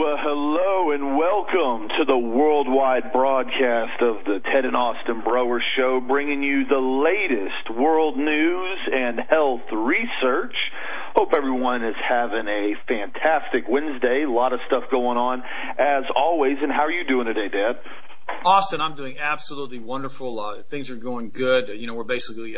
Well, hello and welcome to the worldwide broadcast of the Ted and Austin Brower Show, bringing you the latest world news and health research. Hope everyone is having a fantastic Wednesday. A lot of stuff going on, as always. And how are you doing today, Dad? Austin, I'm doing absolutely wonderful. Things are going good. We're basically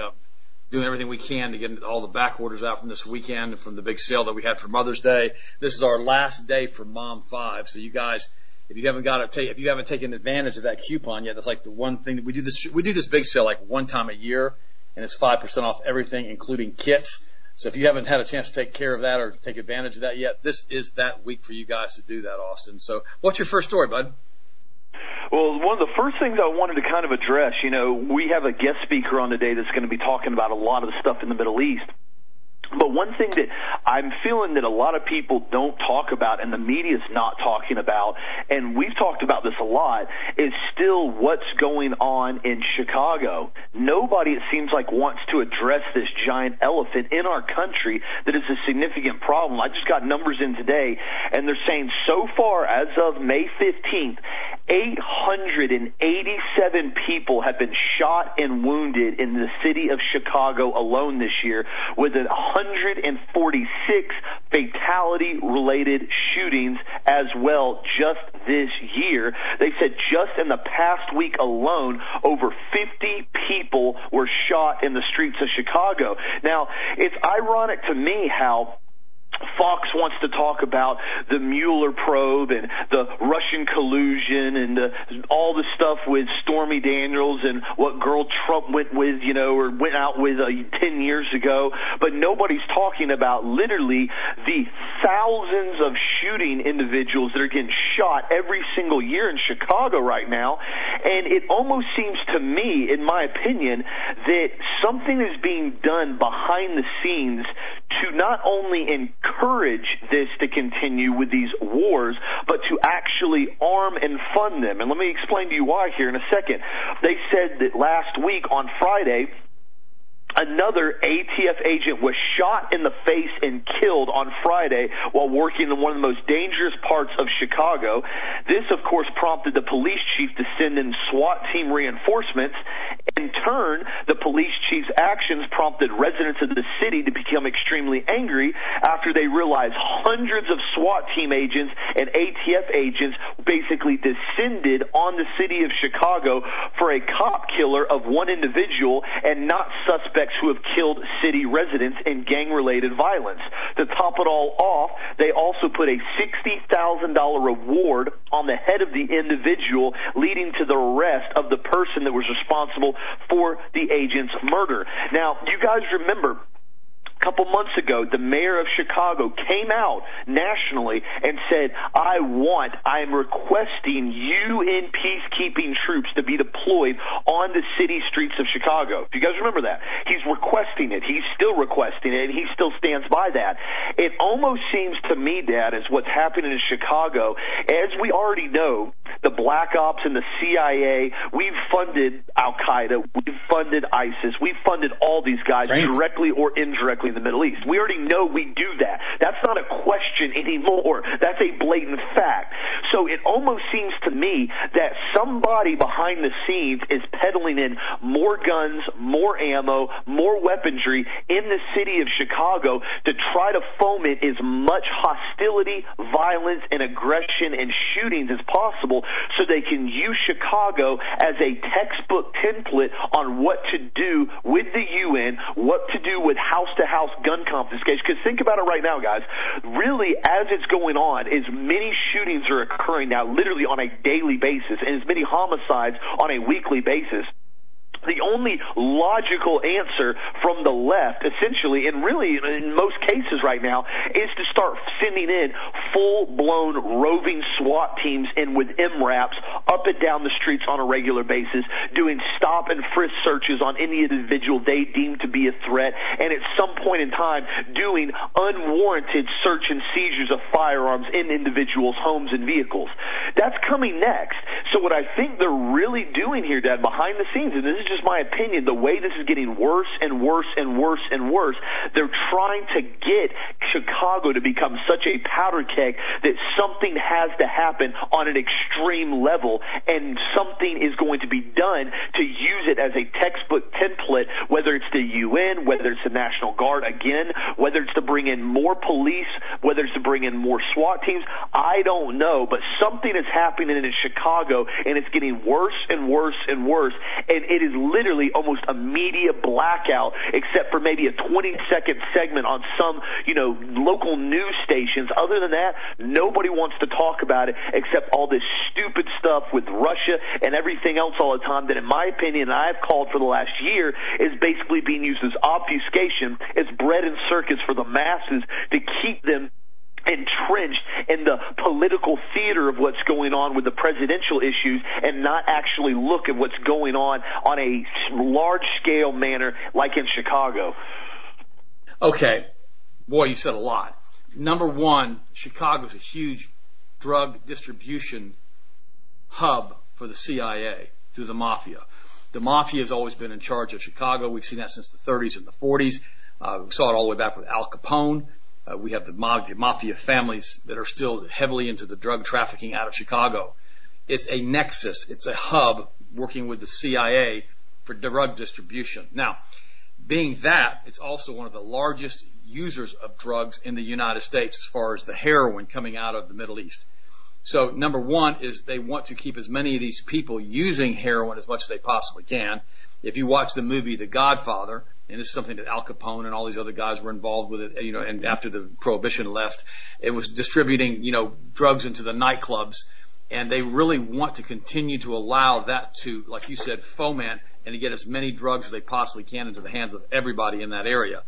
doing everything we can to get all the back orders out from this weekend, from the big sale that we had for Mother's Day. This is our last day for Mom 5. So you guys, if you haven't taken advantage of that coupon yet, that's like the one thing that we do this big sale like one time a year, and it's 5% off everything, including kits. So if you haven't had a chance to take care of that or take advantage of that yet, this is that week for you guys to do that, Austin. So what's your first story, bud? Well, one of the first things I wanted to kind of address, we have a guest speaker on today that's going to be talking about a lot of the stuff in the Middle East. But one thing that I'm feeling that a lot of people don't talk about and the media's not talking about, and we've talked about this a lot, is still what's going on in Chicago. Nobody, it seems like, wants to address this giant elephant in our country that is a significant problem. I just got numbers in today, and they're saying so far, as of May 15th, 887 people have been shot and wounded in the city of Chicago alone this year, with 146 fatality-related shootings as well just this year. They said just in the past week alone, over 50 people were shot in the streets of Chicago. Now, it's ironic to me how Fox wants to talk about the Mueller probe and the Russian collusion and all the stuff with Stormy Daniels and what girl Trump went with, or went out with 10 years ago. But nobody's talking about literally the thousands of shooting individuals that are getting shot every single year in Chicago right now. And it almost seems to me, in my opinion, that something is being done behind the scenes to not only encourage this to continue with these wars, but to actually arm and fund them. And let me explain to you why here in a second. They said that last week on Friday, another ATF agent was shot in the face and killed on Friday while working in one of the most dangerous parts of Chicago. This, of course, prompted the police chief to send in SWAT team reinforcements. In turn, the police chief's actions prompted residents of the city to become extremely angry after they realized hundreds of SWAT team agents and ATF agents basically descended on the city of Chicago for a cop killer of one individual and not suspects who have killed city residents in gang-related violence. To top it all off, they also put a $60,000 reward on the head of the individual, leading to the arrest of the person that was responsible for the agent's murder. Now, you guys remember, a couple months ago, the mayor of Chicago came out nationally and said, I am requesting UN peacekeeping troops to be deployed on the city streets of Chicago. Do you guys remember that? He's requesting it. He's still requesting it, and he still stands by that. It almost seems to me, Dad, as what's happening in Chicago, as we already know, the Black Ops and the CIA, we've funded Al-Qaeda, we've funded ISIS, we've funded all these guys directly or indirectly in the Middle East. We already know we do that. That's not a question anymore. That's a blatant fact. So it almost seems to me that somebody behind the scenes is peddling in more guns, more ammo, more weaponry in the city of Chicago to try to foment as much hostility, violence, and aggression and shootings as possible so they can use Chicago as a textbook template on what to do with the UN, what to do with house-to-house gun confiscation. Because think about it right now, guys. Really, as it's going on, as many shootings are occurring now literally on a daily basis and as many homicides on a weekly basis. The only logical answer from the left, essentially, and really in most cases right now, is to start sending in full-blown roving SWAT teams in with MRAPs up and down the streets on a regular basis, doing stop and frisk searches on any individual they deem to be a threat, and at some point in time doing unwarranted search and seizures of firearms in individuals' homes and vehicles. That's coming next. So what I think they're really doing here, Dad, behind the scenes, and this is just my opinion, the way this is getting worse and worse and worse and worse, they're trying to get Chicago to become such a powder keg that something has to happen on an extreme level, and something is going to be done to use it as a textbook template, whether it's the UN, whether it's the National Guard, again, whether it's to bring in more police, whether it's to bring in more SWAT teams. I don't know, but something is happening in Chicago, and it's getting worse and worse and worse, and it is literally almost a media blackout, except for maybe a 20-second segment on some, local news stations. Other than that, nobody wants to talk about it except all this stupid stuff with Russia and everything else all the time that, in my opinion, I've called for the last year, is basically being used as obfuscation, as bread and circus for the masses to keep them entrenched in the political theater of what's going on with the presidential issues, and not actually look at what's going on a large-scale manner like in Chicago. Okay. Boy, you said a lot. Number one, Chicago's a huge drug distribution hub for the CIA through the mafia. The mafia has always been in charge of Chicago. We've seen that since the 30s and the 40s. We saw it all the way back with Al Capone. We have the mafia families that are still heavily into the drug trafficking out of Chicago. It's a nexus. It's a hub working with the CIA for drug distribution. Now, being that, it's also one of the largest users of drugs in the United States as far as the heroin coming out of the Middle East. So number one is they want to keep as many of these people using heroin as much as they possibly can. If you watch the movie The Godfather, and this is something that Al Capone and all these other guys were involved with it, and after the Prohibition left, it was distributing, drugs into the nightclubs, and they really want to continue to allow that to, like you said, foment and to get as many drugs as they possibly can into the hands of everybody in that area.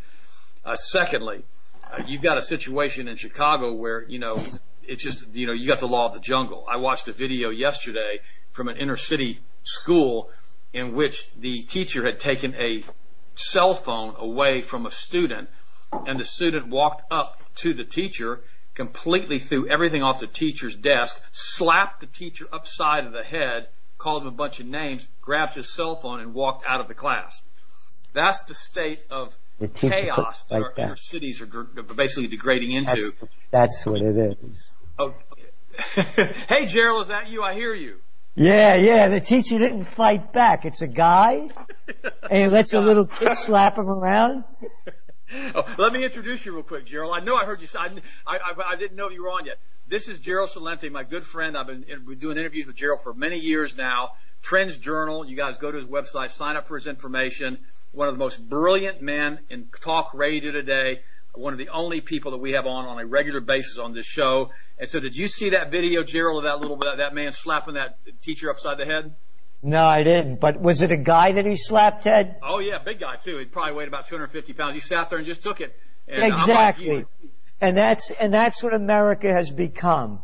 Secondly, you've got a situation in Chicago where, it's just, you got the law of the jungle. I watched a video yesterday from an inner city school in which the teacher had taken a cell phone away from a student, and the student walked up to the teacher, completely threw everything off the teacher's desk, slapped the teacher upside of the head, called him a bunch of names, grabbed his cell phone, and walked out of the class. That's the state of chaos that our inner cities are basically degrading into. That's what it is. Oh. Hey, Gerald, is that you? I hear you. Yeah, the teacher didn't fight back. It's a guy, and he lets a little kid slap him around. Oh, let me introduce you real quick, Gerald. I know I heard you say, I didn't know you were on yet. This is Gerald Celente, my good friend. I've been doing interviews with Gerald for many years now. Trends Journal, you guys go to his website, sign up for his information. One of the most brilliant men in talk radio today. One of the only people that we have on a regular basis on this show. And so did you see that video, Gerald, of that man slapping that teacher upside the head? No, I didn't. But was it a guy that he slapped, Ted? Oh, yeah, big guy, too. He probably weighed about 250 pounds. He sat there and just took it. And exactly. And that's what America has become.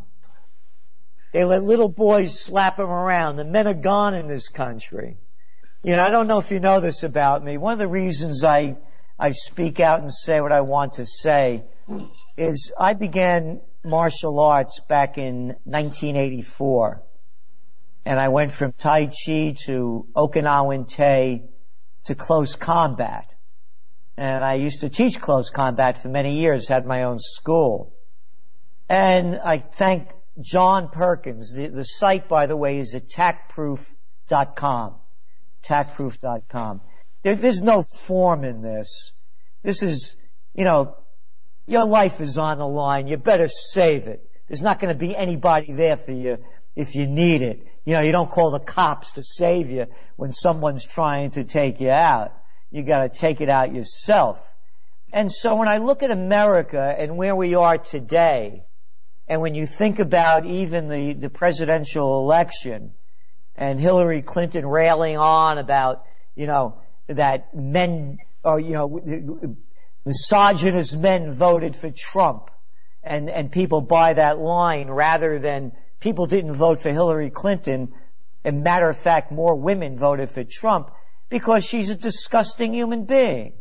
They let little boys slap them around. The men are gone in this country. I don't know if you know this about me. One of the reasons I speak out and say what I want to say is I began martial arts back in 1984. And I went from Tai Chi to Okinawan Te to close combat. And I used to teach close combat for many years, had my own school. And I thank John Perkins. The site, by the way, is attackproof.com. Attackproof.com. There's no form in this. This is, your life is on the line. You better save it. There's not going to be anybody there for you if you need it. You don't call the cops to save you when someone's trying to take you out. You got to take it out yourself. And so when I look at America and where we are today, and when you think about even the presidential election and Hillary Clinton railing on about, that men or, misogynist men voted for Trump, and people buy that line rather than people didn't vote for Hillary Clinton. As a matter of fact, more women voted for Trump because she's a disgusting human being.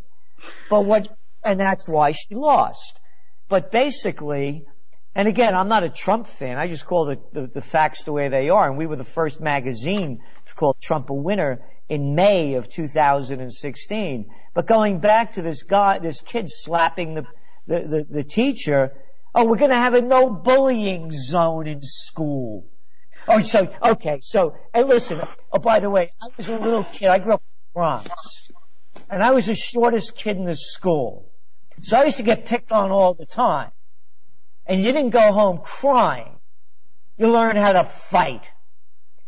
And that's why she lost. But basically, and again, I'm not a Trump fan. I just call the facts the way they are. And we were the first magazine to call Trump a winner in May of 2016. But going back to this kid slapping the teacher, oh, we're going to have a no bullying zone in school. Oh, hey, listen, oh, by the way, I was a little kid. I grew up in the Bronx, and I was the shortest kid in the school. So I used to get picked on all the time. And you didn't go home crying. You learned how to fight.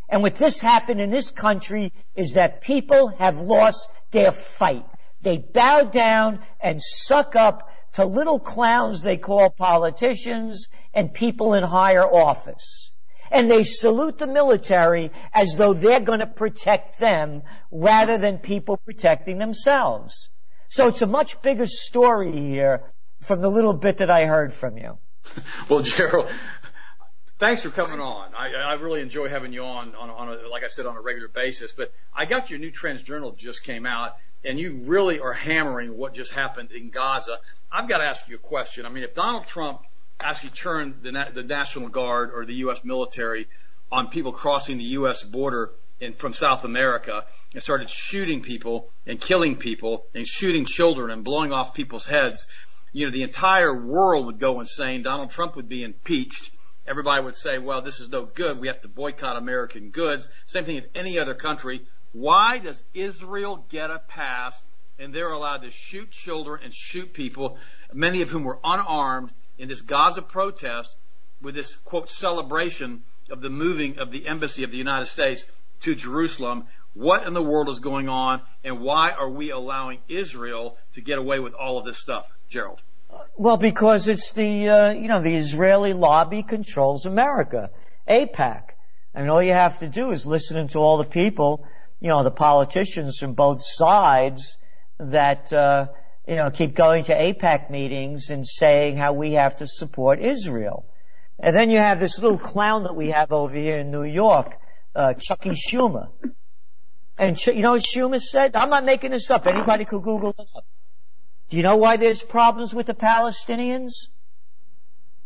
And what this happened in this country is that people have lost their fight. They bow down and suck up to little clowns they call politicians and people in higher office. And they salute the military as though they're going to protect them rather than people protecting themselves. So it's a much bigger story here from the little bit that I heard from you. Well, Gerald, thanks for coming on. I really enjoy having you on like I said, on a regular basis. But I got your new Trends Journal just came out, and you really are hammering what just happened in Gaza. I've got to ask you a question. I mean, if Donald Trump actually turned the National Guard or the U.S. military on people crossing the U.S. border from South America and started shooting people and killing people and shooting children and blowing off people's heads, you know, the entire world would go insane. Donald Trump would be impeached. Everybody would say, well, this is no good. We have to boycott American goods. Same thing in any other country. Why does Israel get a pass and they're allowed to shoot children and shoot people, many of whom were unarmed, in this Gaza protest with this, quote, celebration of the moving of the embassy of the United States to Jerusalem? What in the world is going on, and why are we allowing Israel to get away with all of this stuff, Gerald? Well, because it's the Israeli lobby controls America. AIPAC. I mean, all you have to do is listen to all the people, the politicians from both sides that, keep going to AIPAC meetings and saying how we have to support Israel. And then you have this little clown that we have over here in New York, Chucky Schumer. And you know what Schumer said? I'm not making this up. Anybody could Google it up. Do you know why there's problems with the Palestinians?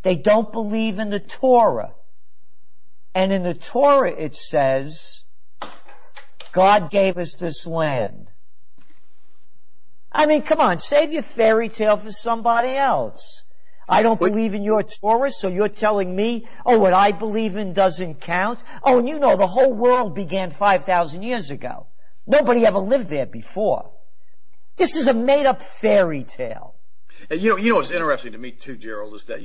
They don't believe in the Torah. And in the Torah it says, God gave us this land. I mean, come on, save your fairy tale for somebody else. I don't believe in your Torah, so you're telling me, what I believe in doesn't count? Oh, and the whole world began 5,000 years ago. Nobody ever lived there before. This is a made-up fairy tale. And what's interesting to me too, Gerald, is that,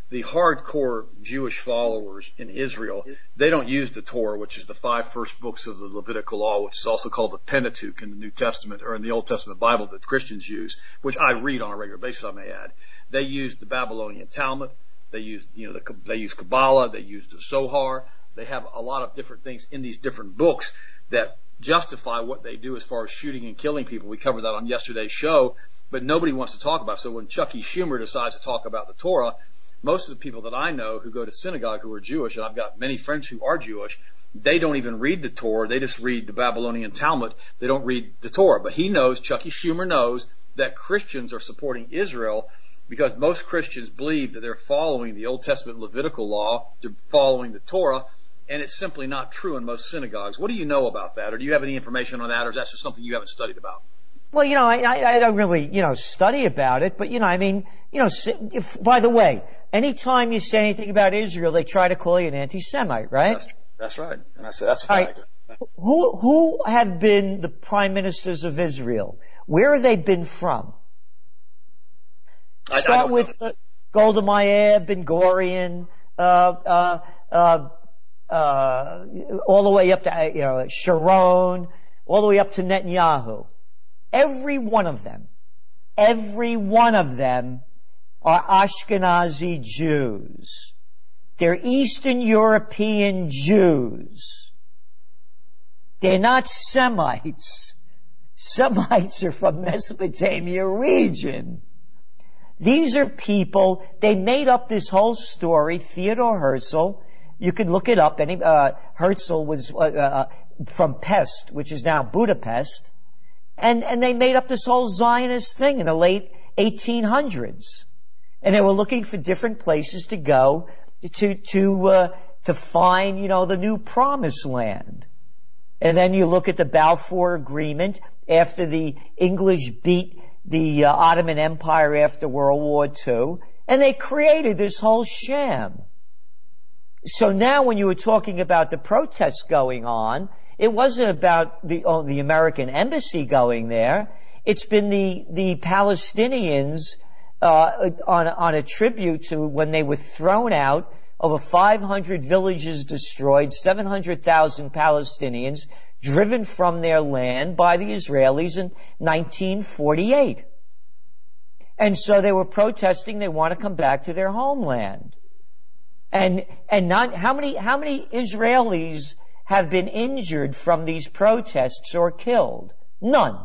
the hardcore Jewish followers in Israel, they don't use the Torah, which is the 5 first books of the Levitical law, which is also called the Pentateuch in the New Testament, or in the Old Testament Bible that Christians use, which I read on a regular basis, I may add. They use the Babylonian Talmud. They use, they use Kabbalah. They use the Zohar. They have a lot of different things in these different books that justify what they do as far as shooting and killing people. We covered that on yesterday's show, but nobody wants to talk about it. So when Chucky Schumer decides to talk about the Torah, most of the people that I know who go to synagogue who are Jewish, and I've got many friends who are Jewish, they don't even read the Torah. They just read the Babylonian Talmud. They don't read the Torah. But Chucky Schumer knows that Christians are supporting Israel because most Christians believe that they're following the Old Testament Levitical law, they're following the Torah, and it's simply not true in most synagogues. What do you know about that, or do you have any information on that, or is that just something you haven't studied about? Well, I don't really, study about it, but, by the way, anytime you say anything about Israel, they try to call you an anti-Semite, right? That's right. And I say that's a fact. Right. Who have been the prime ministers of Israel? Where have they been from? Start with Golda Meir, Ben Gurion, all the way up to Sharon, all the way up to Netanyahu. Every one of them are Ashkenazi Jews. They're Eastern European Jews. They're not Semites. Semites are from Mesopotamia region. These are people, they made up this whole story. Theodor Herzl, you can look it up. Herzl was from Pest, which is now Budapest. And they made up this whole Zionist thing in the late 1800s. And they were looking for different places to go to find, the new promised land. And then you look at the Balfour Agreement after the English beat the Ottoman Empire after World War II, and they created this whole sham. So now when you were talking about the protests going on, it wasn't about the American embassy going there. It's been the Palestinians on a tribute to when they were thrown out, over 500 villages destroyed, 700,000 Palestinians driven from their land by the Israelis in 1948. And so they were protesting, they want to come back to their homeland. And not, how many Israelis have been injured from these protests or killed? None.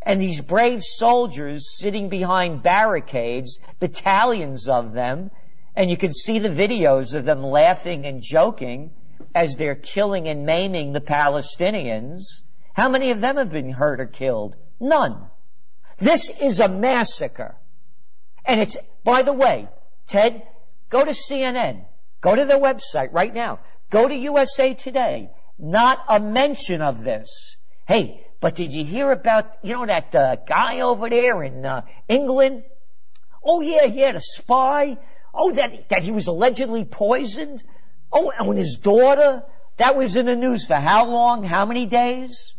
And these brave soldiers sitting behind barricades, battalions of them, and you can see the videos of them laughing and joking as they're killing and maiming the Palestinians. How many of them have been hurt or killed? None. This is a massacre. And it's, by the way, Ted, go to CNN. Go to their website right now. Go to USA Today. Not a mention of this. Hey, but did you hear about, that guy over there in England? Oh, yeah, he had a spy. Oh, that he was allegedly poisoned. Oh, and his daughter, that was in the news for how long? How many days?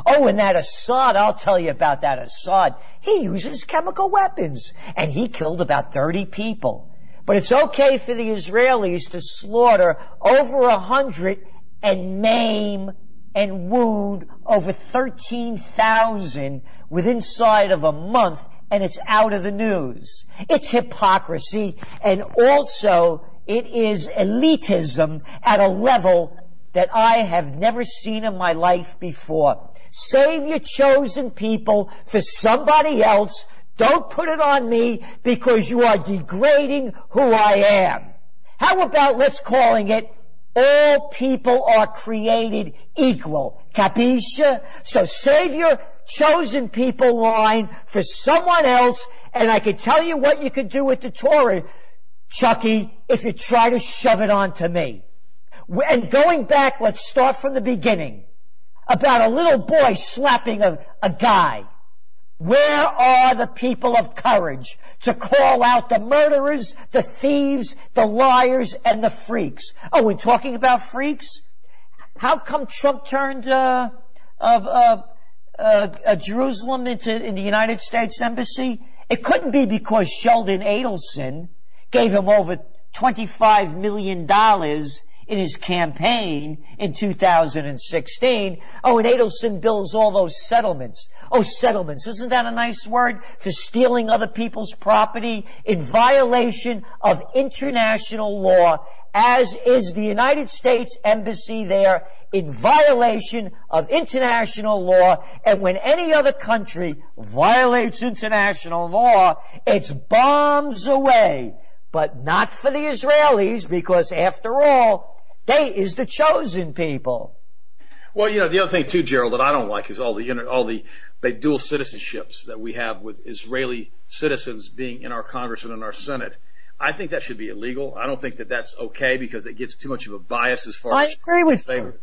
Oh, and that Assad, I'll tell you about that Assad. He uses chemical weapons, and he killed about 30 people. But it's okay for the Israelis to slaughter over 100 and maim and wound over 13,000 within inside of a month, and it's out of the news. It's hypocrisy, and also it is elitism at a level that I have never seen in my life before. Save your chosen people for somebody else. Don't put it on me because you are degrading who I am. How about let's calling it all people are created equal. Capisce? So save your chosen people line for someone else, and I can tell you what you could do with the Torah, Chucky, if you try to shove it onto me. And going back, let's start from the beginning. About a little boy slapping a guy. Where are the people of courage to call out the murderers, the thieves, the liars, and the freaks? Oh, we're talking about freaks? How come Trump turned Jerusalem in the United States Embassy? It couldn't be because Sheldon Adelson gave him over $25 million in his campaign in 2016. Oh, and Adelson bills all those settlements. Oh, settlements. Isn't that a nice word for stealing other people's property in violation of international law, as is the United States Embassy there in violation of international law. And when any other country violates international law, it's bombs away. But not for the Israelis, because after all, they is the chosen people. Well, the other thing too, Gerald, that I don't like is all the dual citizenships that we have with Israeli citizens being in our Congress and in our Senate. I think that should be illegal. I don't think that that's okay because it gives too much of a bias as far as. I agree with you.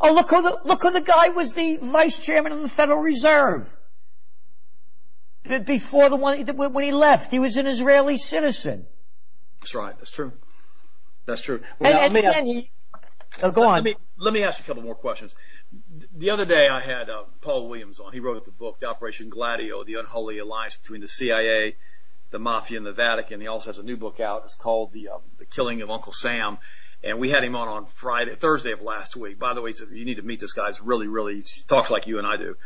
Oh, look who the guy was, the vice chairman of the Federal Reserve. Before when he left, he was an Israeli citizen. That's right. That's true. That's true. Well, go on. Let me ask you a couple more questions. The other day I had Paul Williams on. He wrote the book, The Operation Gladio, The Unholy Alliance Between the CIA, the Mafia, and the Vatican. He also has a new book out. It's called The Killing of Uncle Sam. And we had him on Thursday of last week. By the way, he said, you need to meet this guy. He's really, he talks like you and I do.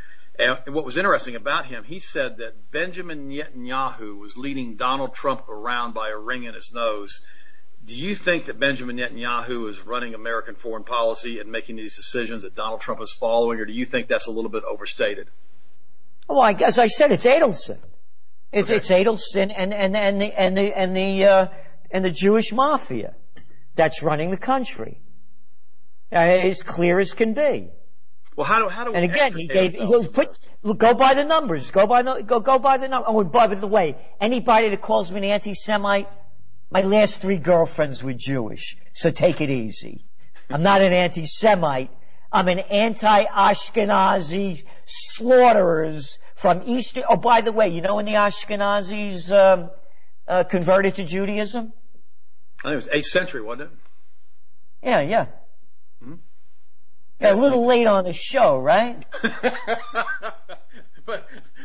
And what was interesting about him, he said that Benjamin Netanyahu was leading Donald Trump around by a ring in his nose. Do you think that Benjamin Netanyahu is running American foreign policy and making these decisions that Donald Trump is following, or do you think that's a little bit overstated? Well, as I said, it's Adelson. It's Adelson and the Jewish mafia that's running the country. As clear as can be. Well, how do? And again, go by the numbers. Go by the numbers. Oh, and by the way, anybody that calls me an anti-Semite, my last 3 girlfriends were Jewish, so take it easy. I'm not an anti-Semite. I'm an anti-Ashkenazi slaughterers from Eastern. Oh, by the way, you know when the Ashkenazis converted to Judaism? I think it was 8th century, wasn't it? Yeah. Mm-hmm. Yeah, a little late on the show, right?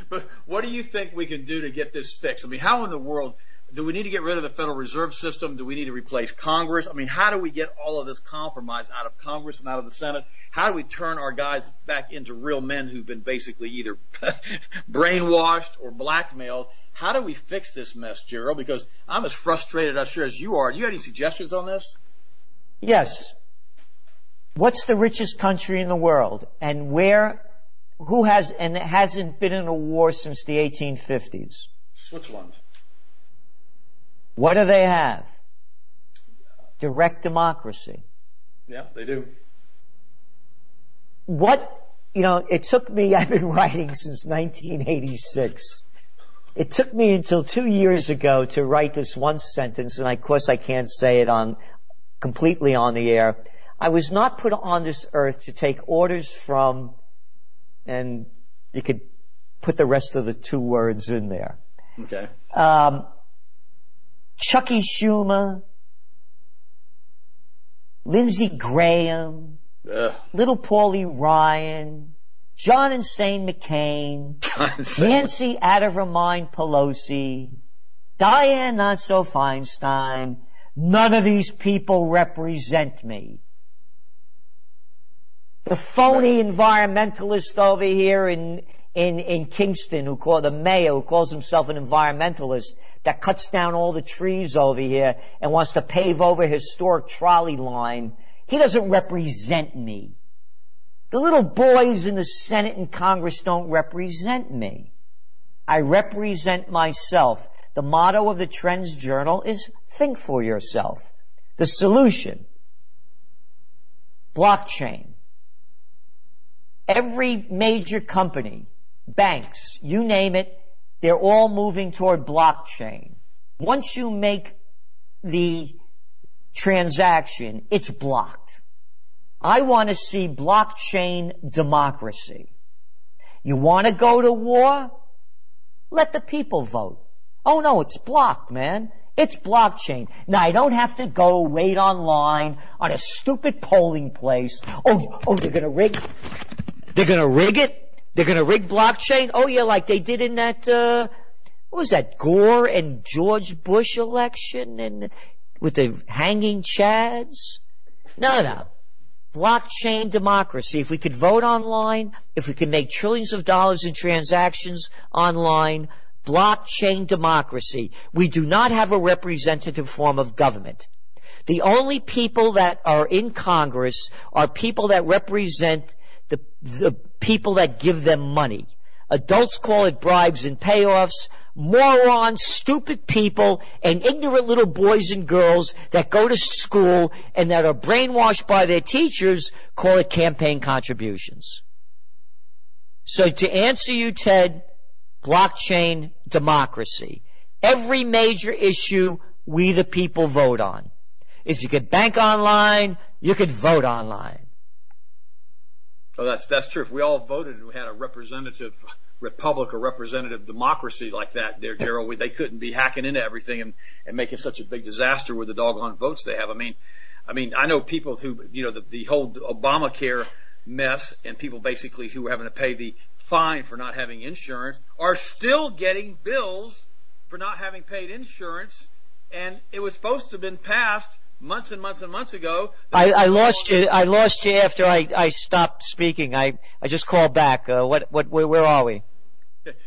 But what do you think we can do to get this fixed? I mean, how in the world do we need to get rid of the Federal Reserve System? Do we need to replace Congress? I mean, how do we get all of this compromise out of Congress and out of the Senate? How do we turn our guys back into real men who've been basically either brainwashed or blackmailed? How do we fix this mess, Gerald? Because I'm as frustrated, I'm sure, as you are. Do you have any suggestions on this? Yes. What's the richest country in the world? And who hasn't been in a war since the 1850s? Switzerland. What do they have? Direct democracy. Yeah, they do. It took me, I've been writing since 1986. It took me until 2 years ago to write this one sentence, and of course I can't say it completely on the air. I was not put on this earth to take orders from, and you could put the rest of the 2 words in there. Okay. Chucky Schumer, Lindsey Graham, Little Paulie Ryan, John Insane McCain, Nancy out of her mind Pelosi, Diane Not So Feinstein. None of these people represent me. The phony environmentalist over here in Kingston, the mayor who calls himself an environmentalist, that cuts down all the trees over here and wants to pave over historic trolley line. He doesn't represent me. The little boys in the Senate and Congress don't represent me. I represent myself. The motto of the Trends Journal is think for yourself. The solution, blockchain. Every major company, banks, you name it, they're all moving toward blockchain. Once you make the transaction, it's blocked. I want to see blockchain democracy. You want to go to war? Let the people vote. Oh no, it's blocked, man. It's blockchain. Now I don't have to go wait online on a stupid polling place. Oh, they're gonna rig it? They're gonna rig blockchain? Oh yeah, like they did in that, what was that, Gore and George Bush election and with the hanging chads? No. Blockchain democracy. If we could vote online, if we could make trillions of dollars in transactions online, blockchain democracy. We do not have a representative form of government. The only people that are in Congress are people that represent the people that give them money. Adults call it bribes and payoffs. Morons, stupid people, and ignorant little boys and girls that go to school and that are brainwashed by their teachers call it campaign contributions. So to answer you, Ted, blockchain democracy. Every major issue, we the people vote on. If you could bank online, you could vote online. Oh, that's true. If we all voted and we had a representative republic or representative democracy like that there, Gerald, they couldn't be hacking into everything and making such a big disaster with the doggone votes they have. I mean, I know people who, the whole Obamacare mess and people basically who are having to pay the fine for not having insurance are still getting bills for not having paid insurance, and it was supposed to have been passed months and months and months ago. I lost you after I stopped speaking. I just called back. Where are we?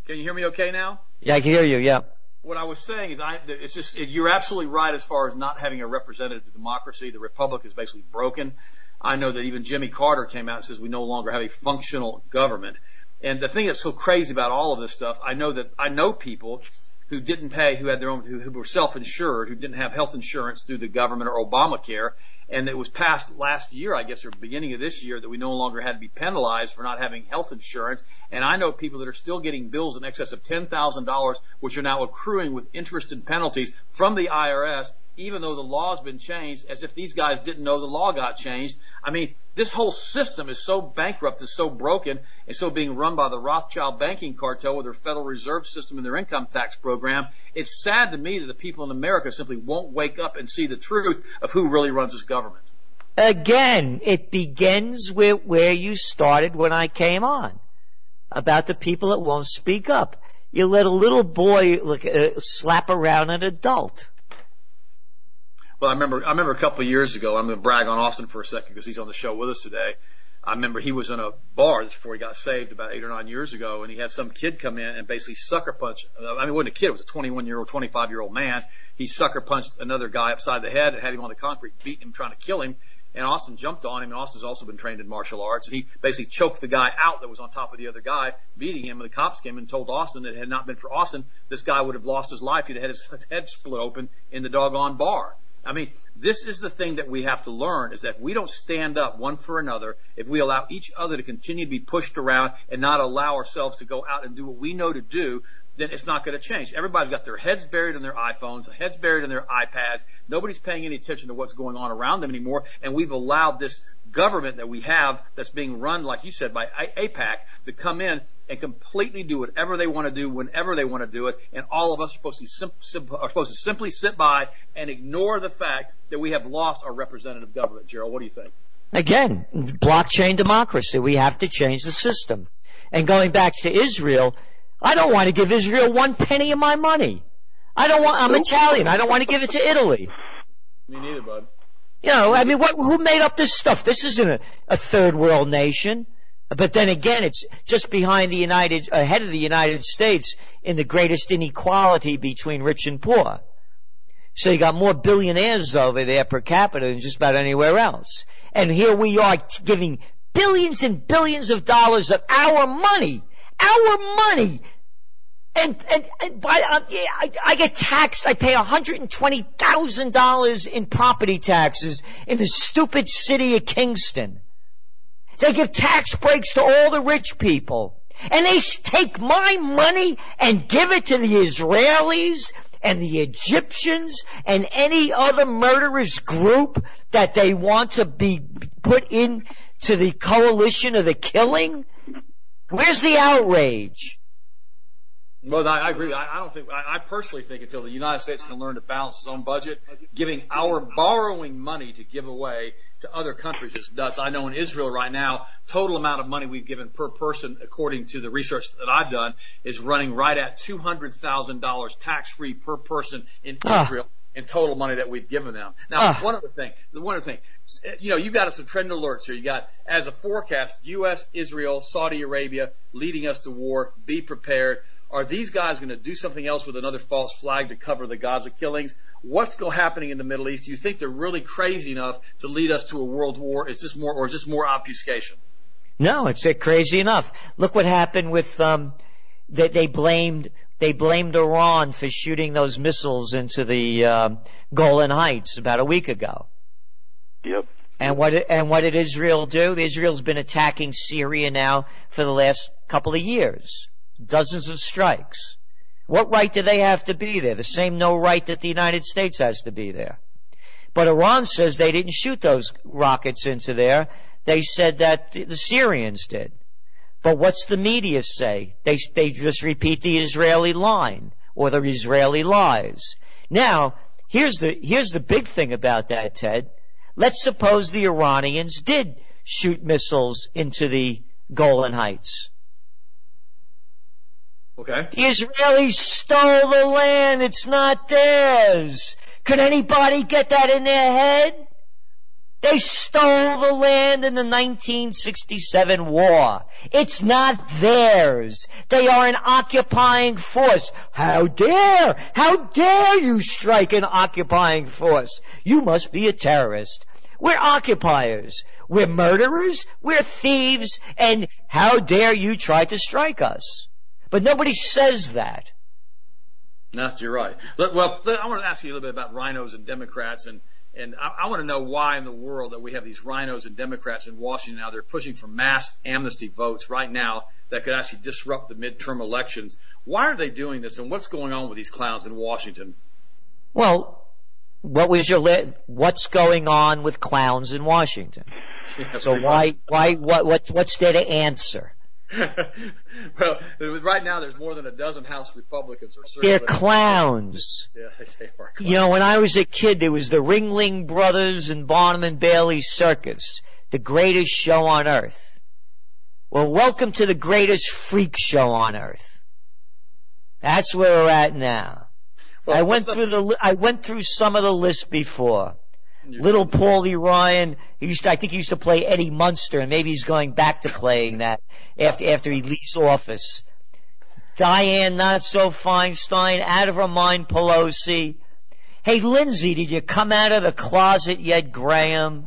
Can you hear me okay now? Yeah, I can hear you, yeah. What I was saying is you're absolutely right as far as not having a representative democracy. The republic is basically broken. I know that even Jimmy Carter came out and says we no longer have a functional government. And the thing that's so crazy about all of this stuff, I know people who didn't pay, who had their own, who were self-insured, who didn't have health insurance through the government or Obamacare, and it was passed last year, I guess, or beginning of this year, that we no longer had to be penalized for not having health insurance. And I know people that are still getting bills in excess of $10,000, which are now accruing with interest and penalties from the IRS. even though the law's been changed, as if these guys didn't know the law got changed. I mean, this whole system is so bankrupt, is so broken, and so being run by the Rothschild banking cartel with their Federal Reserve System and their income tax program. It's sad to me that the people in America simply won't wake up and see the truth of who really runs this government. Again, it begins with where you started when I came on, about the people that won't speak up. You let a little boy slap around an adult. Well, I remember a couple of years ago, I'm going to brag on Austin for a second because he's on the show with us today. I remember he was in a bar before he got saved about 8 or 9 years ago, and he had some kid come in and basically sucker punch. I mean, it wasn't a kid, it was a 21-year-old, 25-year-old man. He sucker punched another guy upside the head and had him on the concrete, beating him, trying to kill him. And Austin jumped on him, and Austin's also been trained in martial arts, and he basically choked the guy out that was on top of the other guy, beating him, and the cops came and told Austin that it had not been for Austin, this guy would have lost his life. He'd have had his head split open in the doggone bar. I mean, this is the thing that we have to learn, is that if we don't stand up one for another, if we allow each other to continue to be pushed around and not allow ourselves to go out and do what we know to do, then it's not going to change. Everybody's got their heads buried in their iPhones, heads buried in their iPads. Nobody's paying any attention to what's going on around them anymore, and we've allowed this government that we have that's being run, like you said, by AIPAC to come in and completely do whatever they want to do whenever they want to do it, and all of us are supposed to simply sit by and ignore the fact that we have lost our representative government. Gerald, what do you think? Again, blockchain democracy. We have to change the system. And going back to Israel, I don't want to give Israel 1 penny of my money. I'm Italian. I don't want to give it to Italy. Me neither, bud. You know, I mean, who made up this stuff? This isn't a third world nation. But then again, it's just behind ahead of the United States in the greatest inequality between rich and poor. So you got more billionaires over there per capita than just about anywhere else. And here we are giving billions and billions of dollars of our money, and I get taxed. I pay $120,000 in property taxes in the stupid city of Kingston. They give tax breaks to all the rich people. And they take my money and give it to the Israelis and the Egyptians and any other murderous group that they want to be put into the coalition of the killing. Where's the outrage? Well, I agree. I personally think until the United States can learn to balance its own budget, borrowing money to give away to other countries is nuts. I know in Israel right now, total amount of money we've given per person, according to the research that I've done, is running right at $200,000 tax-free per person in Israel in total money that we've given them. Now, one other thing, you know, you've got some trend alerts here. You got, as a forecast, U.S., Israel, Saudi Arabia leading us to war. Be prepared. Are these guys going to do something else with another false flag to cover the Gaza killings? What's happening in the Middle East? Do you think they're really crazy enough to lead us to a world war? Is this more obfuscation? No, it's crazy enough. Look what happened with they blamed Iran for shooting those missiles into the Golan Heights about a week ago. Yep. And what did Israel do? Israel's been attacking Syria now for the last couple of years. Dozens of strikes. What right do they have to be there? The same no right that the United States has to be there. But Iran says they didn't shoot those rockets into there. They said that the Syrians did. But what's the media say? They just repeat the Israeli line or the Israeli lies. Now, here's the big thing about that, Ted. Let's suppose the Iranians did shoot missiles into the Golan Heights. Okay. The Israelis stole the land. It's not theirs. Could anybody get that in their head? They stole the land in the 1967 war. It's not theirs. They are an occupying force. How dare you strike an occupying force? You must be a terrorist. We're occupiers. We're murderers. We're thieves. And how dare you try to strike us? But nobody says that. No, you're right. Well, I want to ask you a little bit about rhinos and Democrats, and I want to know why in the world that we have these rhinos and Democrats in Washington now. They're pushing for mass amnesty votes right now that could actually disrupt the midterm elections. Why are they doing this, and what's going on with these clowns in Washington? Well, what's going on with clowns in Washington? Yeah, so what's there to answer? Well, right now there's more than a dozen House Republicans. They're clowns. Yeah, they are clowns. You know, when I was a kid, there was the Ringling Brothers and Barnum and Bailey Circus, the greatest show on earth. Well, welcome to the greatest freak show on earth. That's where we're at now. Well, I went through some of the list before. Little Paulie Ryan, I think he used to play Eddie Munster, and maybe he's going back to playing that after he leaves office. Diane Not So Feinstein, out of her mind Pelosi. Hey, Lindsay, did you come out of the closet yet, Graham?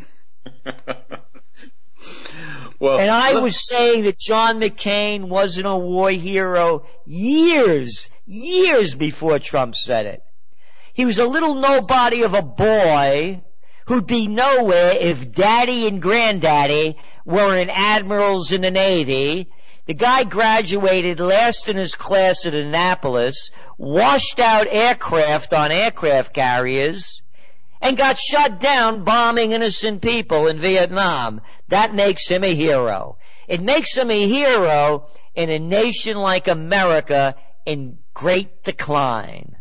And I was saying that John McCain wasn't a war hero years before Trump said it. He was a little nobody of a boy who'd be nowhere if daddy and granddaddy weren't admirals in the Navy. The guy graduated last in his class at Annapolis, washed out aircraft on aircraft carriers, and got shot down bombing innocent people in Vietnam. That makes him a hero. It makes him a hero in a nation like America in great decline.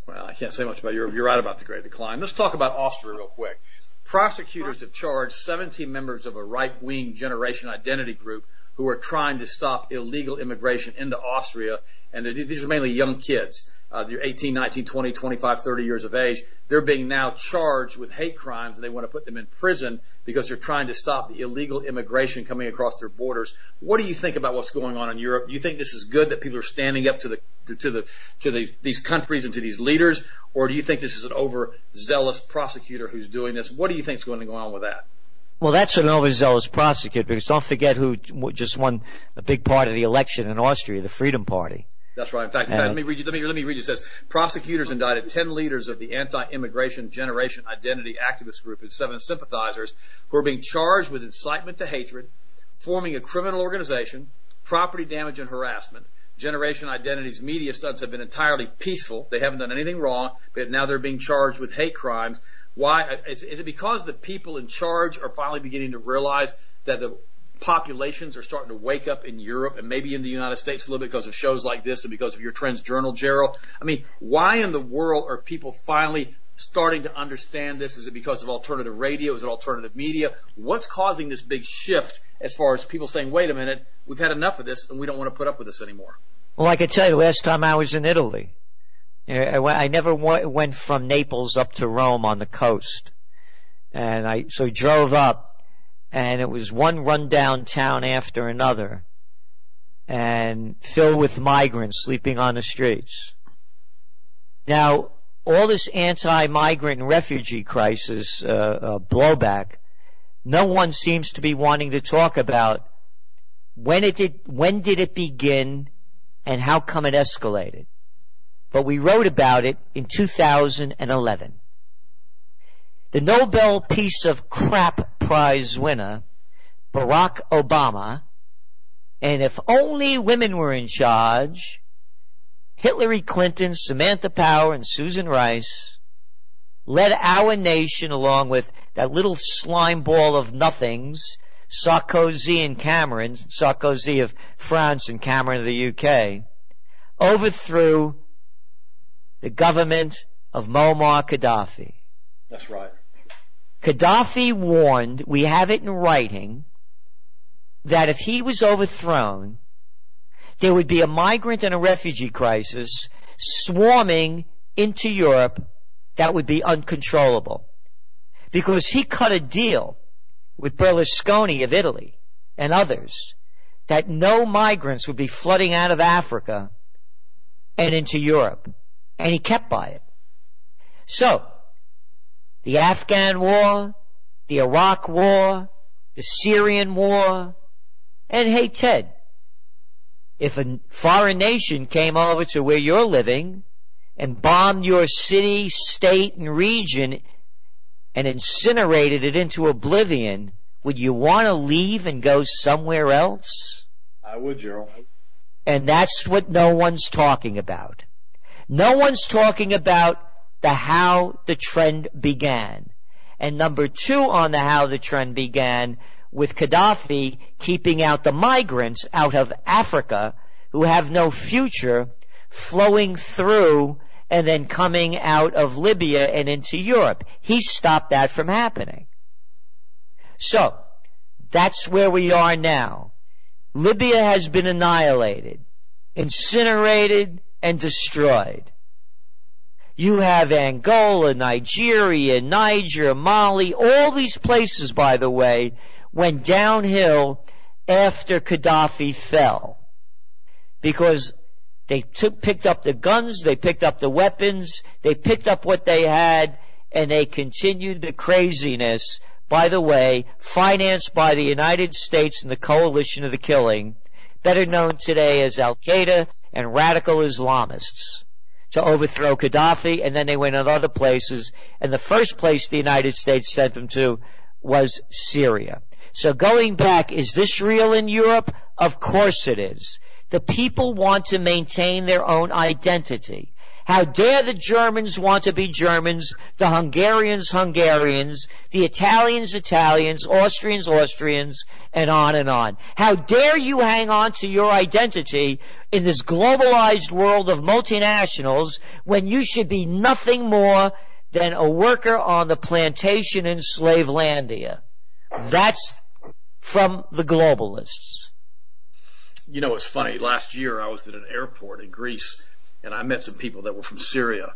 Well, I can't say much about you're right about the great decline. Let's talk about Austria real quick. Prosecutors have charged 17 members of a right-wing generation identity group who are trying to stop illegal immigration into Austria, and these are mainly young kids. They're 18, 19, 20, 25, 30 years of age. They're being now charged with hate crimes, and they want to put them in prison because they're trying to stop the illegal immigration coming across their borders. What do you think about what's going on in Europe? Do you think this is good that people are standing up to these countries and to these leaders, or do you think this is an overzealous prosecutor who's doing this? What do you think is going to go on with that? Well, that's an overzealous prosecutor, because don't forget who just won a big part of the election in Austria, the Freedom Party. That's right. In fact, let me read you. It says prosecutors indicted 10 leaders of the anti-immigration generation identity activist group and 7 sympathizers who are being charged with incitement to hatred, forming a criminal organization, property damage and harassment. Generation Identity's media stunts have been entirely peaceful. They haven't done anything wrong, but now they're being charged with hate crimes. Why? Is it because the people in charge are finally beginning to realize that the populations are starting to wake up in Europe and maybe in the United States a little bit because of shows like this and because of your Trends Journal, Gerald? I mean, why in the world are people finally starting to understand this? Is it because of alternative radio? Is it alternative media? What's causing this big shift as far as people saying, wait a minute, we've had enough of this and we don't want to put up with this anymore? Well, I can tell you, last time I was in Italy, I never went from Naples up to Rome on the coast. And I drove up, and it was one rundown town after another, and filled with migrants sleeping on the streets. Now, all this anti-migrant and refugee crisis blowback, no one seems to be wanting to talk about when did it begin and how come it escalated. But we wrote about it in 2011. The Nobel Piece of Crap Prize winner, Barack Obama, and If Only Women Were in Charge, Hillary Clinton, Samantha Power, and Susan Rice led our nation, along with that little slime ball of nothings, Sarkozy and Cameron, Sarkozy of France and Cameron of the UK, overthrew the government of Muammar Gaddafi. That's right. Gaddafi warned, we have it in writing, that if he was overthrown, there would be a migrant and a refugee crisis swarming into Europe that would be uncontrollable. Because he cut a deal with Berlusconi of Italy and others that no migrants would be flooding out of Africa and into Europe. And he kept by it. So, the Afghan war, the Iraq war, the Syrian war, and hey, Ted, if a foreign nation came over to where you're living and bombed your city, state, and region and incinerated it into oblivion, would you want to leave and go somewhere else? I would, Gerald. And that's what no one's talking about. No one's talking about the how the trend began. And number two on the how the trend began, with Gaddafi keeping out the migrants out of Africa who have no future, flowing through and then coming out of Libya and into Europe. He stopped that from happening. So, that's where we are now. Libya has been annihilated, incinerated, and destroyed. You have Angola, Nigeria, Niger, Mali, all these places, by the way, went downhill after Gaddafi fell. Because they picked up the guns, they picked up the weapons, they picked up what they had, and they continued the craziness, by the way, financed by the United States and the coalition of the killing, better known today as Al-Qaeda and radical Islamists, to overthrow Gaddafi, and then they went to other places, and the first place the United States sent them to was Syria. So going back, is this real in Europe? Of course it is. The people want to maintain their own identity. How dare the Germans want to be Germans, the Hungarians, Hungarians, the Italians, Italians, Austrians, Austrians, and on and on. How dare you hang on to your identity in this globalized world of multinationals when you should be nothing more than a worker on the plantation in Slavelandia? That's from the globalists. You know, it's funny. Last year I was at an airport in Greece, and I met some people that were from Syria,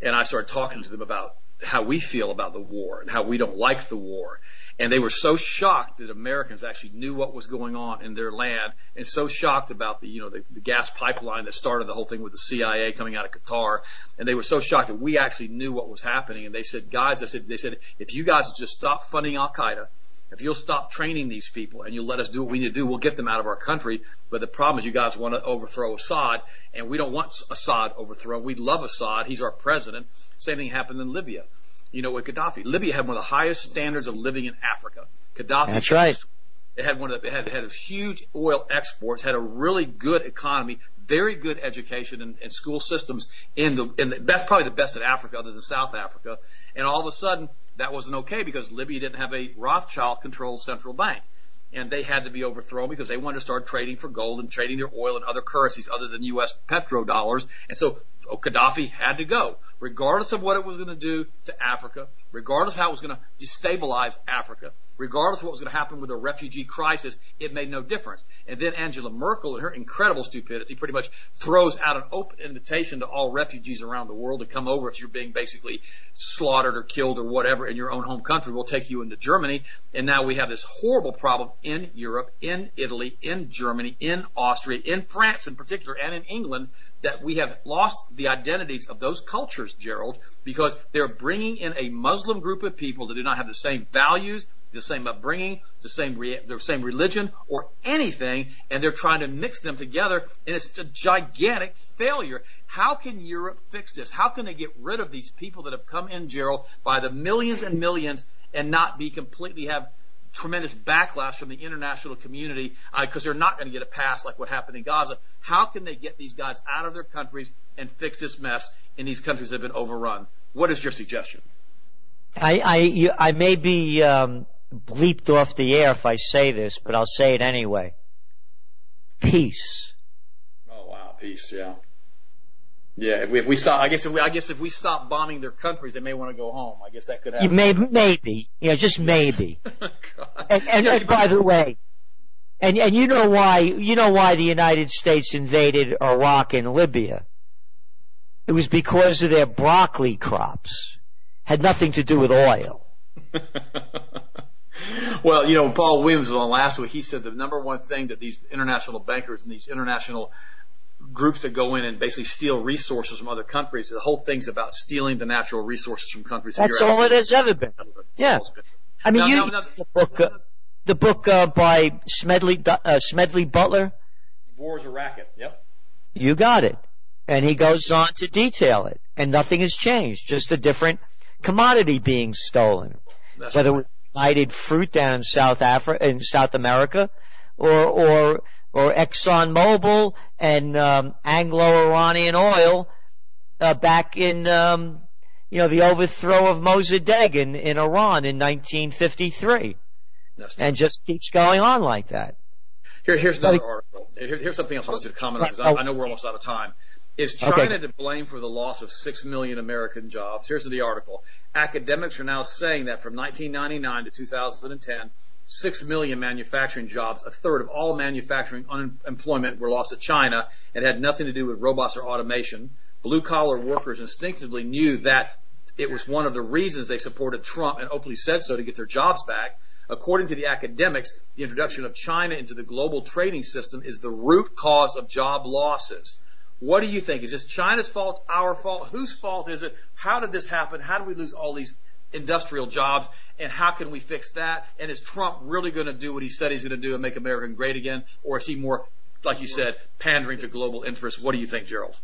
and I started talking to them about how we feel about the war and how we don't like the war. And they were so shocked that Americans actually knew what was going on in their land, and so shocked about the gas pipeline that started the whole thing with the CIA coming out of Qatar. And they were so shocked that we actually knew what was happening. And they said, guys, they said, if you guys just stop funding Al-Qaeda, if you'll stop training these people and you'll let us do what we need to do, we'll get them out of our country. But the problem is you guys want to overthrow Assad, and we don't want Assad overthrown. We love Assad. He's our president. Same thing happened in Libya. You know, with Gaddafi. Libya had one of the highest standards of living in Africa. Gaddafi. That's right. It had huge oil exports, had a really good economy, very good education and school systems that's probably the best in Africa other than South Africa. And all of a sudden, that wasn't okay because Libya didn't have a Rothschild-controlled central bank. And they had to be overthrown because they wanted to start trading for gold and trading their oil and other currencies other than U.S. petrodollars. And so Gaddafi had to go, regardless of what it was going to do to Africa, regardless of how it was going to destabilize Africa, regardless of what was going to happen with the refugee crisis. It made no difference. And then Angela Merkel, in her incredible stupidity, pretty much throws out an open invitation to all refugees around the world to come over if you're being basically slaughtered or killed or whatever in your own home country. We'll take you into Germany. And now we have this horrible problem in Europe, in Italy, in Germany, in Austria, in France in particular, and in England, that we have lost the identities of those cultures, Gerald, because they're bringing in a Muslim group of people that do not have the same values, the same upbringing, the same religion or anything, and they're trying to mix them together, and it's a gigantic failure. How can Europe fix this? How can they get rid of these people that have come in, Gerald, by the millions and millions and not be completely have tremendous backlash from the international community because they're not going to get a pass like what happened in Gaza? How can they get these guys out of their countries and fix this mess in these countries that have been overrun? What is your suggestion? I may be bleeped off the air if I say this, but I'll say it anyway. Peace. Oh wow, peace. Yeah. Yeah, if we stop, I guess if we stop bombing their countries, they may want to go home. I guess that could happen. Maybe, just maybe. and by the way, and you know why the United States invaded Iraq and Libya? It was because of their broccoli crops. Had nothing to do with oil. Well, Paul Williams was on last week. He said the number one thing that these international bankers and these international groups that go in and basically steal resources from other countries, the whole thing's about stealing the natural resources from countries. That's all it has ever been. Yeah. I mean, the book by Smedley Butler. War is a Racket. Yep. You got it. And he goes on to detail it. And nothing has changed, just a different commodity being stolen. That's whether right. it was United Fruit down in South America, or ExxonMobil and Anglo-Iranian oil back in the overthrow of Mossadegh in Iran in 1953. And just keeps going on like that. Here's another article. Here's something else I want you to comment on, because I know we're almost out of time. Is China to blame for the loss of 6 million American jobs? Here's the article. Academics are now saying that from 1999 to 2010, 6 million manufacturing jobs, a third of all manufacturing unemployment, were lost to China, and had nothing to do with robots or automation. Blue-collar workers instinctively knew that it was one of the reasons they supported Trump and openly said so, to get their jobs back. According to the academics, the introduction of China into the global trading system is the root cause of job losses. What do you think? Is this China's fault, our fault? Whose fault is it? How did this happen? How do we lose all these industrial jobs? And how can we fix that? And is Trump really going to do what he said he's going to do and make America great again? Or is he more, like you said, pandering to global interests? What do you think, Gerald?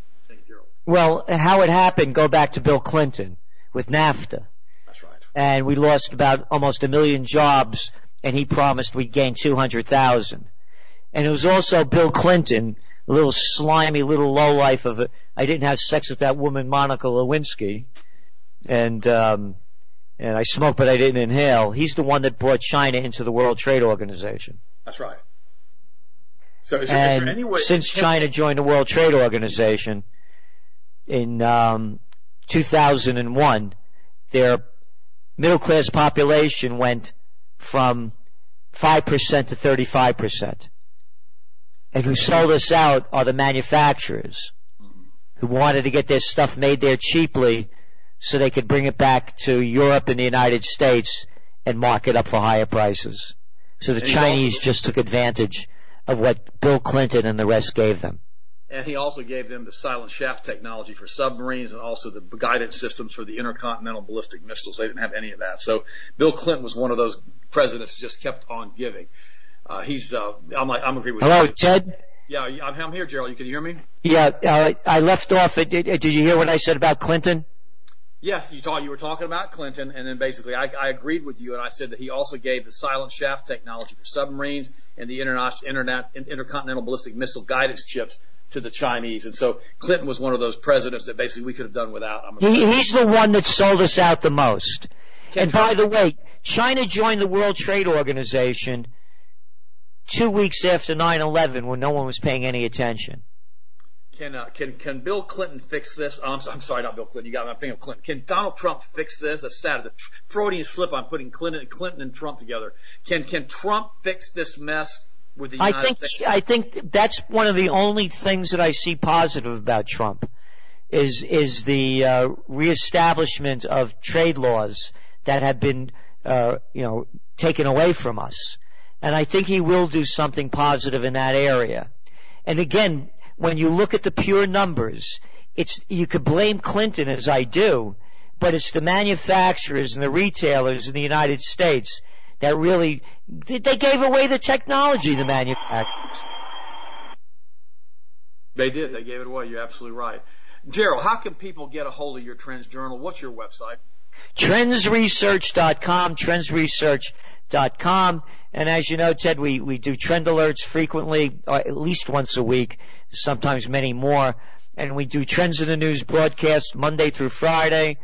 Well, how it happened, go back to Bill Clinton with NAFTA. That's right. And we lost about almost 1 million jobs, and he promised we'd gain 200,000. And it was also Bill Clinton, a little slimy, little lowlife I didn't have sex with that woman, Monica Lewinsky. And I smoked, but I didn't inhale. He's the one that brought China into the World Trade Organization. That's right. So is there any way... Since China joined the World Trade Organization in 2001, their middle-class population went from 5% to 35%. And who sold us out are the manufacturers who wanted to get their stuff made there cheaply so they could bring it back to Europe and the United States and mark it up for higher prices. So the Chinese just took advantage of what Bill Clinton and the rest gave them. And he also gave them the silent shaft technology for submarines and also the guidance systems for the intercontinental ballistic missiles. They didn't have any of that. So Bill Clinton was one of those presidents who just kept on giving. I'm agree with you. Hello, Ted? Yeah, I'm here, Gerald. You can hear me? Yeah, I left off. Did you hear what I said about Clinton? Yes, you were talking about Clinton, and then basically I agreed with you, and I said that he also gave the silent shaft technology for submarines and the intercontinental ballistic missile guidance chips to the Chinese. And so Clinton was one of those presidents that basically we could have done without. He's the one that sold us out the most. And by the way, China joined the World Trade Organization 2 weeks after 9/11 when no one was paying any attention. Can Bill Clinton fix this? I'm sorry, not Bill Clinton. I'm thinking of Clinton. Can Donald Trump fix this? That's sad. It's a Freudian slip on putting Clinton and Trump together. Can Trump fix this mess with the United States? I think that's one of the only things that I see positive about Trump is the reestablishment of trade laws that have been taken away from us. And I think he will do something positive in that area. And again, when you look at the pure numbers, you could blame Clinton, as I do, but it's the manufacturers and the retailers in the United States that really, they gave away the technology, the manufacturers. They did. They gave it away. You're absolutely right. Gerald, how can people get a hold of your Trends Journal? What's your website? Trendsresearch.com, trendsresearch.com. And as you know, Ted, we do trend alerts frequently, at least once a week, sometimes many more. And we do Trends in the News broadcast Monday through Friday,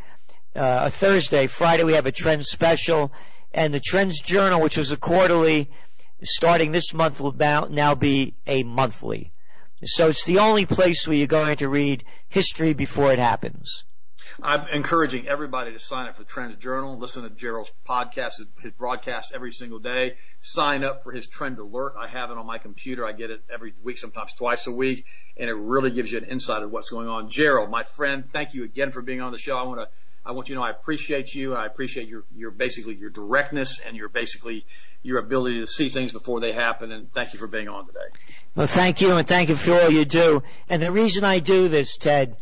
Thursday. Friday we have a trend special. And the Trends Journal, which was a quarterly, starting this month will now be a monthly. So it's the only place where you're going to read history before it happens. I'm encouraging everybody to sign up for Trends Journal, listen to Gerald's podcast, his broadcast every single day, sign up for his Trend Alert. I have it on my computer. I get it every week, sometimes twice a week, and it really gives you an insight of what's going on. Gerald, my friend, thank you again for being on the show. I want you to know I appreciate you. I appreciate your basically your directness and your ability to see things before they happen, and thank you for being on today. Well, thank you, and thank you for all you do. And the reason I do this, Ted,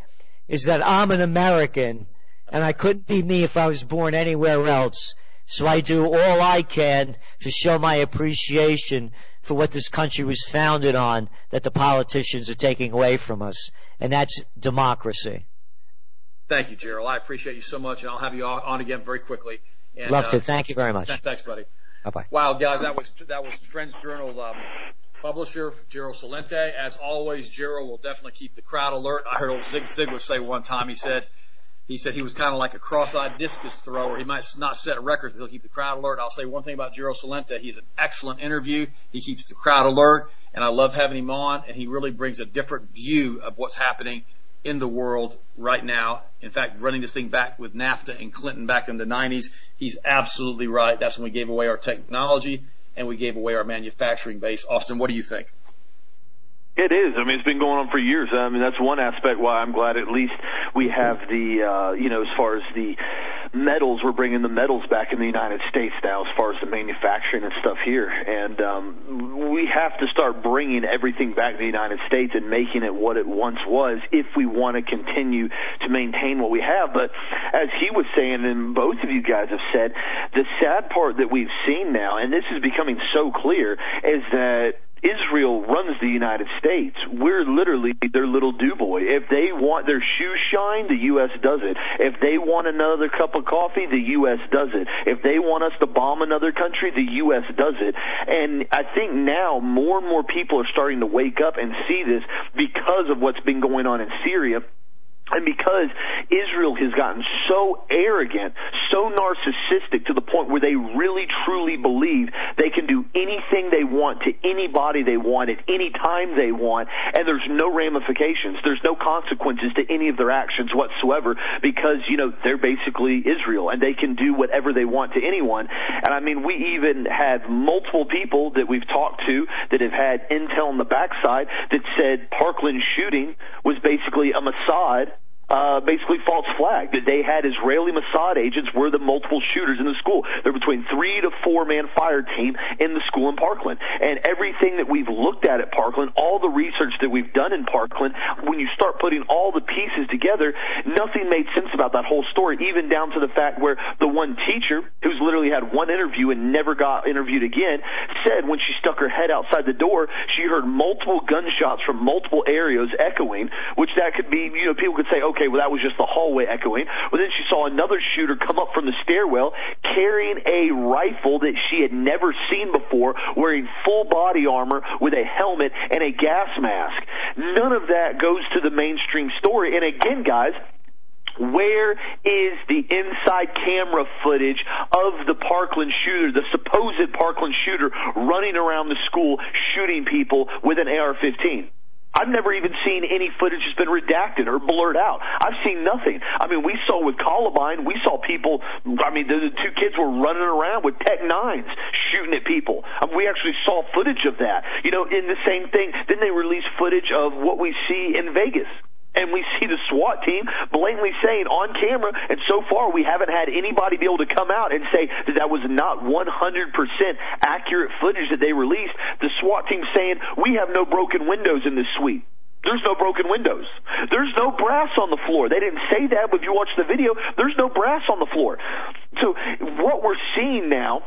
is that I'm an American, and I couldn't be me if I was born anywhere else. So I do all I can to show my appreciation for what this country was founded on, that the politicians are taking away from us, and that's democracy. Thank you, Gerald. I appreciate you so much, and I'll have you on again very quickly. And, love to. Thank you very much. Thanks, buddy. Bye-bye. Wow, guys, that was Trends Journal publisher Gerald Celente. As always, Gerald will definitely keep the crowd alert. I heard old Zig Ziglar say one time, he He said he was kind of like a cross-eyed discus thrower. He might not set records, but he'll keep the crowd alert. I'll say one thing about Gerald Celente. He's an excellent interview. He keeps the crowd alert, and I love having him on, and he really brings a different view of what's happening in the world right now. In fact, running this thing back with NAFTA and Clinton back in the 90s, he's absolutely right. That's when we gave away our technology and we gave away our manufacturing base. Austin, what do you think? It is. I mean, it's been going on for years. I mean, that's one aspect why I'm glad at least we have the, as far as the metals, we're bringing the metals back in the United States now as far as the manufacturing and stuff here. And we have to start bringing everything back to the United States and making it what it once was if we want to continue to maintain what we have. But as he was saying, and both of you guys have said, the sad part that we've seen now, and this is becoming so clear, is that Israel runs the United States. We're literally their little do-boy. If they want their shoes shined, the U.S. does it. If they want another cup of coffee, the U.S. does it. If they want us to bomb another country, the U.S. does it. And I think now more and more people are starting to wake up and see this because of what's been going on in Syria. And because Israel has gotten so arrogant, so narcissistic to the point where they really truly believe they can do anything they want to anybody they want at any time they want, and there's no ramifications, there's no consequences to any of their actions whatsoever because, they're basically Israel and they can do whatever they want to anyone. And I mean, we even have multiple people that we've talked to that have had intel on the backside that said Parkland shooting was basically a Mossad basically false flag, that they had Israeli Mossad agents were the multiple shooters in the school. They're between 3 to 4 man fire team in the school in Parkland. And everything that we've looked at Parkland, all the research that we've done in Parkland, when you start putting all the pieces together, nothing made sense about that whole story, even down to the fact where the one teacher, who's literally had one interview and never got interviewed again, said when she stuck her head outside the door, she heard multiple gunshots from multiple areas echoing, which that could be, people could say, okay, well, that was just the hallway echoing. Well, then she saw another shooter come up from the stairwell carrying a rifle that she had never seen before, wearing full body armor with a helmet and a gas mask. None of that goes to the mainstream story. And again, guys, where is the inside camera footage of the Parkland shooter, the supposed Parkland shooter, running around the school shooting people with an AR-15? I've never even seen any footage that's been redacted or blurred out. I've seen nothing. I mean, we saw with Columbine, we saw people, the two kids were running around with Tech 9s shooting at people. We actually saw footage of that. In the same thing, then they released footage of what we see in Vegas. And we see the SWAT team blatantly saying on camera, and so far we haven't had anybody be able to come out and say that that was not 100% accurate footage that they released. The SWAT team saying, we have no broken windows in this suite. There's no broken windows. There's no brass on the floor. They didn't say that, but if you watch the video, there's no brass on the floor. So what we're seeing now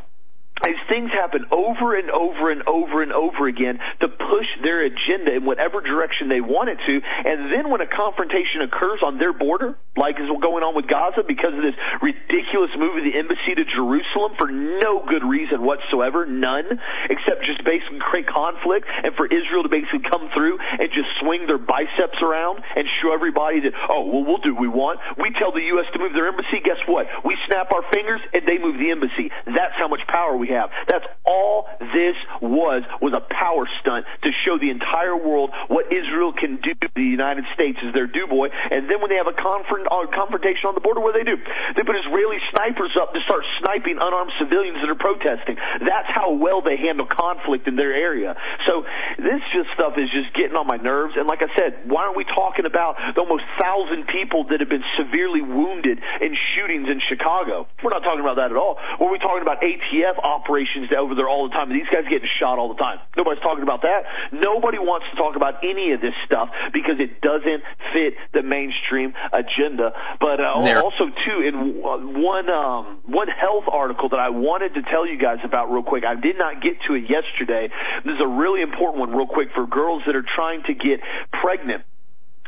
is things happen over and over and over and over again to push their agenda in whatever direction they want it to, and then when a confrontation occurs on their border, like is going on with Gaza because of this ridiculous move of the embassy to Jerusalem for no good reason whatsoever, none, except just basically create conflict and for Israel to basically come through and just swing their biceps around and show everybody that, we'll do what we want. We tell the U.S. to move their embassy, guess what? We snap our fingers and they move the embassy. That's how much power we have. That's all this was a power stunt to show the entire world what Israel can do to the United States as their do-boy. And then when they have a confrontation on the border, what do? They put Israeli snipers up to start sniping unarmed civilians that are protesting. That's how well they handle conflict in their area. So this stuff is just getting on my nerves. And like I said, why aren't we talking about the almost 1,000 people that have been severely wounded in shootings in Chicago? We're not talking about that at all. We're talking about ATF operations over there all the time. These guys getting shot all the time. Nobody's talking about that. Nobody wants to talk about any of this stuff because it doesn't fit the mainstream agenda. But also, too, in one health article that I wanted to tell you guys about real quick, I did not get to it yesterday. This is a really important one real quick for girls that are trying to get pregnant.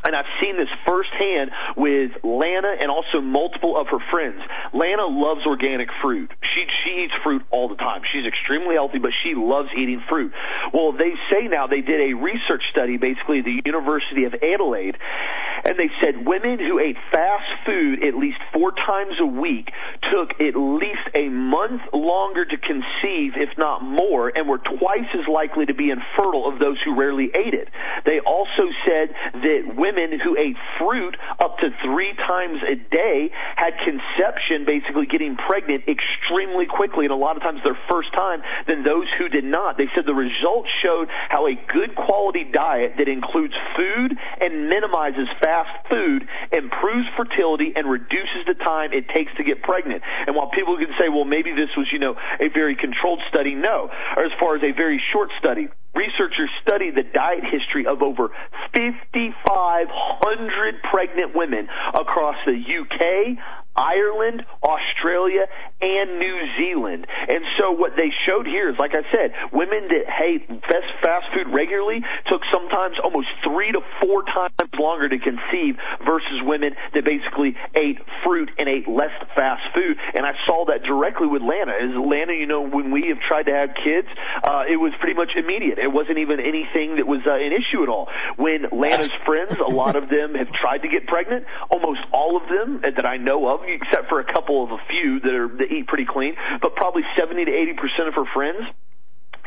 And I've seen this firsthand with Lana and also multiple of her friends. Lana loves organic fruit. She eats fruit all the time. She's extremely healthy, but she loves eating fruit. Well, they say now they did a research study, basically at the University of Adelaide, and they said women who ate fast food at least 4 times a week took at least a month longer to conceive, if not more, and were twice as likely to be infertile of those who rarely ate it. They also said that women who ate fruit up to 3 times a day had conception, basically getting pregnant, extremely quickly, and a lot of times their first time, than those who did not. They said the results showed how a good quality diet that includes food and minimizes fast food improves fertility and reduces the time it takes to get pregnant. And while people can say, well, maybe this was, a very controlled study, no. Or as far as a very short study, researchers studied the diet history of over 5,500 pregnant women across the UK, Ireland, Australia, and New Zealand. And so what they showed here is, like I said, women that ate fast food regularly took sometimes almost 3 to 4 times longer to conceive versus women that basically ate fruit and ate less fast food. And I saw that directly with Lana. Lana, when we have tried to have kids, it was pretty much immediate. It wasn't even anything that was an issue at all. When Lana's friends, a lot of them have tried to get pregnant. Almost all of them that I know of, except for a few that eat pretty clean, but probably 70 to 80% of her friends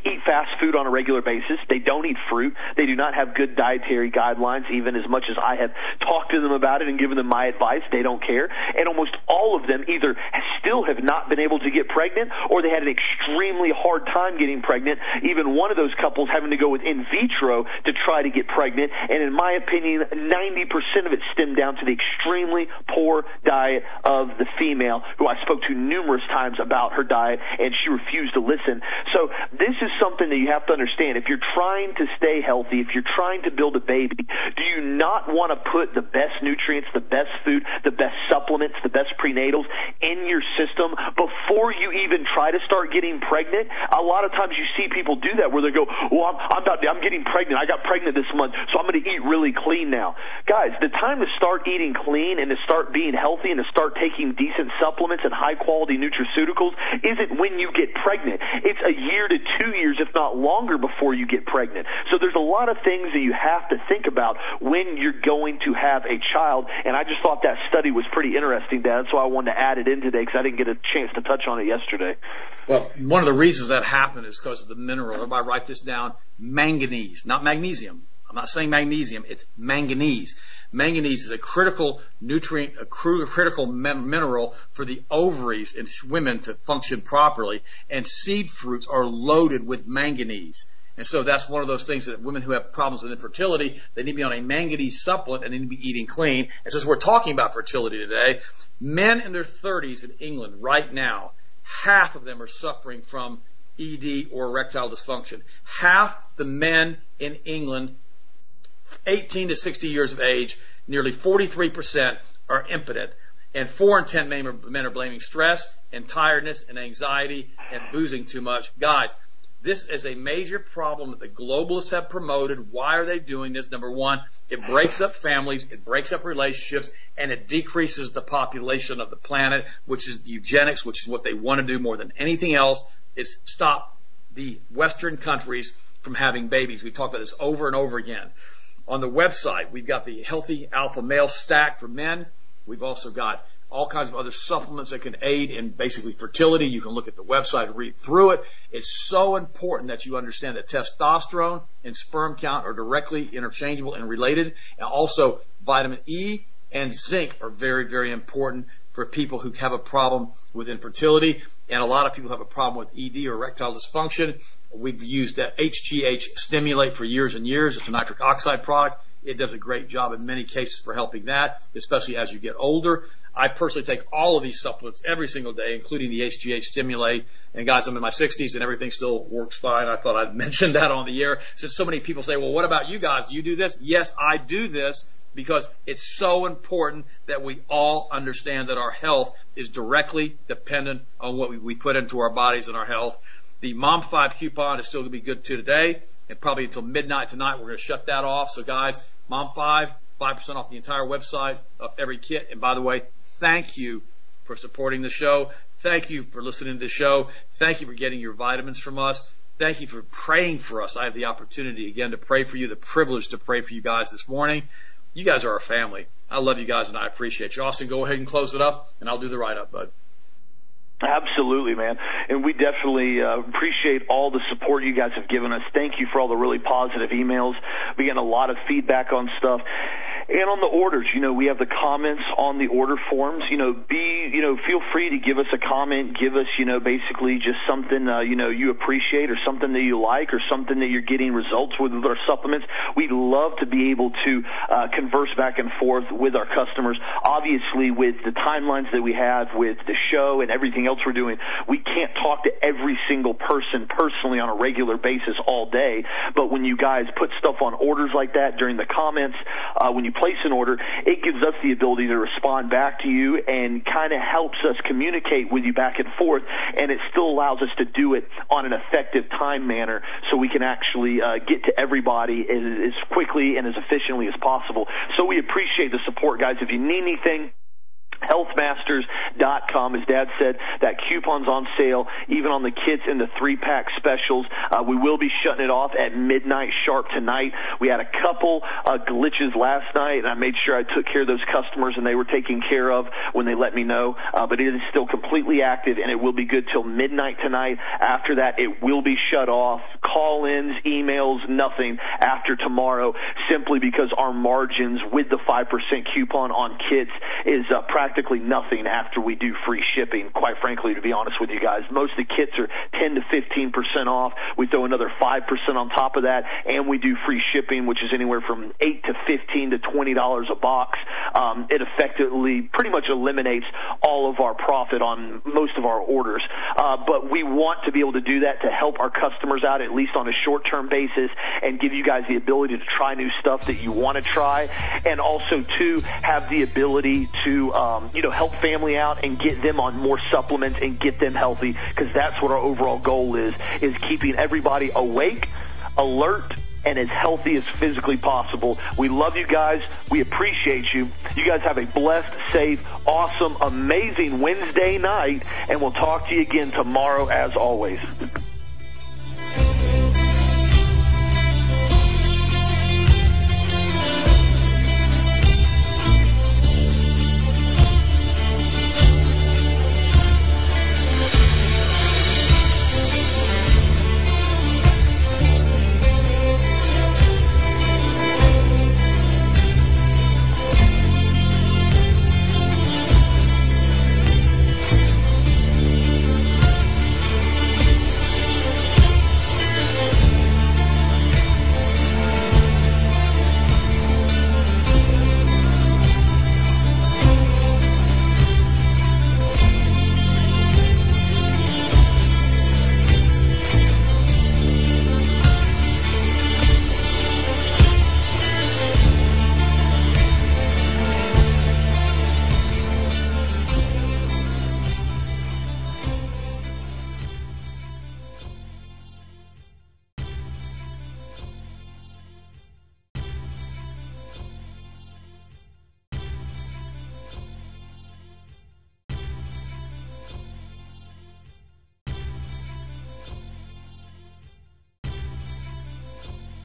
eat fast food on a regular basis. They don't eat fruit. They do not have good dietary guidelines, even as much as I have talked to them about it and given them my advice. They don't care. And almost all of them either still have not been able to get pregnant, or they had an extremely hard time getting pregnant. Even one of those couples having to go with in vitro to try to get pregnant. And in my opinion, 90% of it stemmed down to the extremely poor diet of the female, who I spoke to numerous times about her diet, and she refused to listen. So this is something that you have to understand. If you're trying to stay healthy, if you're trying to build a baby, do you not want to put the best nutrients, the best food, the best supplements, the best prenatals in your system before you even try to start getting pregnant? A lot of times you see people do that where they go, well, I'm getting pregnant. I got pregnant this month, so I'm going to eat really clean now. Guys, the time to start eating clean and to start being healthy and to start taking decent supplements and high-quality nutraceuticals isn't when you get pregnant. It's a year to 2 years, if not longer, before you get pregnant. So there's a lot of things that you have to think about when you're going to have a child, and I just thought that study was pretty interesting, Dad, so I wanted to add it in today because I didn't get a chance to touch on it yesterday. Well, one of the reasons that happened is because of the mineral. Everybody write this down: manganese, not magnesium. I'm not saying magnesium, it's manganese. Manganese is a critical nutrient, a critical mineral for the ovaries in women to function properly, and seed fruits are loaded with manganese. And so that's one of those things that women who have problems with infertility, they need to be on a manganese supplement and they need to be eating clean. And since we're talking about fertility today, men in their 30s in England right now, half of them are suffering from ED or erectile dysfunction. Half the men in England 18 to 60 years of age, nearly 43% are impotent. And 4 in 10 men are blaming stress and tiredness and anxiety and boozing too much. Guys, this is a major problem that the globalists have promoted. Why are they doing this? Number one, it breaks up families, it breaks up relationships, and it decreases the population of the planet, which is eugenics, which is what they want to do more than anything else, is stop the Western countries from having babies. We've talked about this over and over again. On the website, we've got the Healthy Alpha Male Stack for men. We've also got all kinds of other supplements that can aid in basically fertility. You can look at the website and read through it. It's so important that you understand that testosterone and sperm count are directly interchangeable and related. And also vitamin E and zinc are very, very important for people who have a problem with infertility. And a lot of people have a problem with ED or erectile dysfunction. We've used that HGH Stimulate for years and years. It's a nitric oxide product. It does a great job in many cases for helping that, especially as you get older. I personally take all of these supplements every single day, including the HGH Stimulate. And guys, I'm in my 60s and everything still works fine. I thought I'd mention that on the air. Since so many people say, well, what about you guys? Do you do this? Yes, I do this because it's so important that we all understand that our health is directly dependent on what we put into our bodies and our health. The Mom 5 coupon is still going to be good too today, and probably until midnight tonight we're going to shut that off. So guys, Mom 5, 5% off the entire website of every kit. And by the way, thank you for supporting the show. Thank you for listening to the show. Thank you for getting your vitamins from us. Thank you for praying for us. I have the opportunity again to pray for you, the privilege to pray for you guys this morning. You guys are our family. I love you guys and I appreciate you. Austin, go ahead and close it up and I'll do the write-up, bud. Absolutely, man. And we definitely appreciate all the support you guys have given us. Thank you for all the really positive emails. We get a lot of feedback on stuff. And on the orders, we have the comments on the order forms. Feel free to give us a comment. Give us, basically just something, you appreciate or something that you like or something that you're getting results with our supplements. We'd love to be able to converse back and forth with our customers. Obviously, with the timelines that we have with the show and everything else we're doing, we can't talk to every single person personally on a regular basis all day. But when you guys put stuff on orders like that during the comments, when you place an order, it gives us the ability to respond back to you and kind of helps us communicate with you back and forth, and it still allows us to do it on an effective time manner so we can actually get to everybody as quickly and as efficiently as possible. So we appreciate the support, guys. If you need anything, healthmasters.com, as Dad said, that coupon's on sale, even on the kits and the 3-pack specials. We will be shutting it off at midnight sharp tonight. We had a couple glitches last night, and I made sure I took care of those customers, and they were taken care of when they let me know. But it is still completely active, and it will be good till midnight tonight. After that, it will be shut off. Call-ins, emails, nothing after tomorrow, simply because our margins with the 5% coupon on kits is practically nothing after we do free shipping, quite frankly, to be honest with you guys. Most of the kits are 10 to 15% off. We throw another 5% on top of that, and we do free shipping, which is anywhere from $8 to $15 to $20 a box. It effectively pretty much eliminates all of our profit on most of our orders. But we want to be able to do that to help our customers out, at least on a short-term basis, and give you guys the ability to try new stuff that you want to try, and also, too, have the ability to help family out and get them on more supplements and get them healthy, because that's what our overall goal is keeping everybody awake, alert, and as healthy as physically possible. We love you guys. We appreciate you. You guys have a blessed, safe, awesome, amazing Wednesday night, and we'll talk to you again tomorrow as always.